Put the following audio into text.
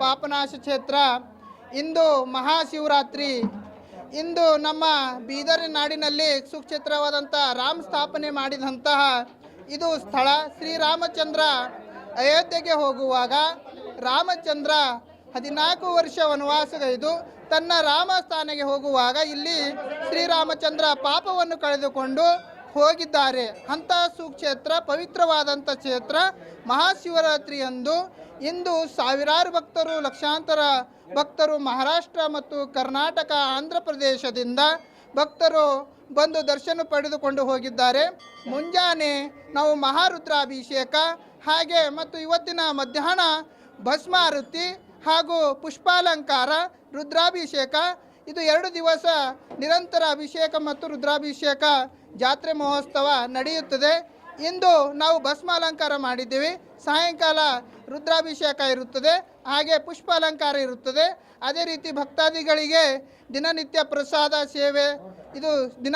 ಪಾಪನಾಶ ಕ್ಷೇತ್ರ. ಇಂದು ಮಹಾಶಿವರಾತ್ರಿ. ಇಂದು ನಮ್ಮ ಬೀದರ್ ನಾಡಿನಲ್ಲಿ ಸುಕ್ಷೇತ್ರವಾದಂಥ ರಾಮ ಸ್ಥಾಪನೆ ಮಾಡಿದಂತಹ ಇದು ಸ್ಥಳ. ಶ್ರೀರಾಮಚಂದ್ರ ಅಯೋಧ್ಯೆಗೆ ಹೋಗುವಾಗ ರಾಮಚಂದ್ರ 14 ವರ್ಷ ವನವಾಸಗೈದು ತನ್ನ ರಾಮಸ್ಥಾನಕ್ಕೆ ಹೋಗುವಾಗ ಇಲ್ಲಿ ಶ್ರೀರಾಮಚಂದ್ರ ಪಾಪವನ್ನು ಕಳೆದುಕೊಂಡು ಹೋಗಿದ್ದಾರೆ. ಅಂಥ ಸುಕ್ಷೇತ್ರ, ಪವಿತ್ರವಾದಂಥ ಕ್ಷೇತ್ರ ಮಹಾಶಿವರಾತ್ರಿಯಂದು ಇಂದು ಸಾವಿರಾರು ಭಕ್ತರು, ಲಕ್ಷಾಂತರ ಭಕ್ತರು ಮಹಾರಾಷ್ಟ್ರ ಮತ್ತು ಕರ್ನಾಟಕ, ಆಂಧ್ರ ಪ್ರದೇಶದಿಂದ ಭಕ್ತರು ಬಂದು ದರ್ಶನ ಪಡೆದುಕೊಂಡು ಹೋಗಿದ್ದಾರೆ. ಮುಂಜಾನೆ ನಾವು ಮಹಾರುದ್ರಾಭಿಷೇಕ ಹಾಗೆ ಮತ್ತು ಇವತ್ತಿನ ಮಧ್ಯಾಹ್ನ ಭಸ್ಮಾರತಿ ಹಾಗೂ ಪುಷ್ಪಾಲಂಕಾರ, ರುದ್ರಾಭಿಷೇಕ, ಇದು 2 ದಿವಸ ನಿರಂತರ ಅಭಿಷೇಕ ಮತ್ತು ರುದ್ರಾಭಿಷೇಕ ಜಾತ್ರೆ ಮಹೋತ್ಸವ ನಡೆಯುತ್ತದೆ. ಇಂದು ನಾವು ಭಸ್ಮಾಲಂಕಾರ ಮಾಡಿದ್ದೀವಿ. ಸಾಯಂಕಾಲ ರುದ್ರಾಭಿಷೇಕ ಇರುತ್ತದೆ, ಹಾಗೆ ಪುಷ್ಪಾಲಂಕಾರ ಇರುತ್ತದೆ. ಅದೇ ರೀತಿ ಭಕ್ತಾದಿಗಳಿಗೆ ದಿನನಿತ್ಯ ಪ್ರಸಾದ ಸೇವೆ ಇದು ದಿನ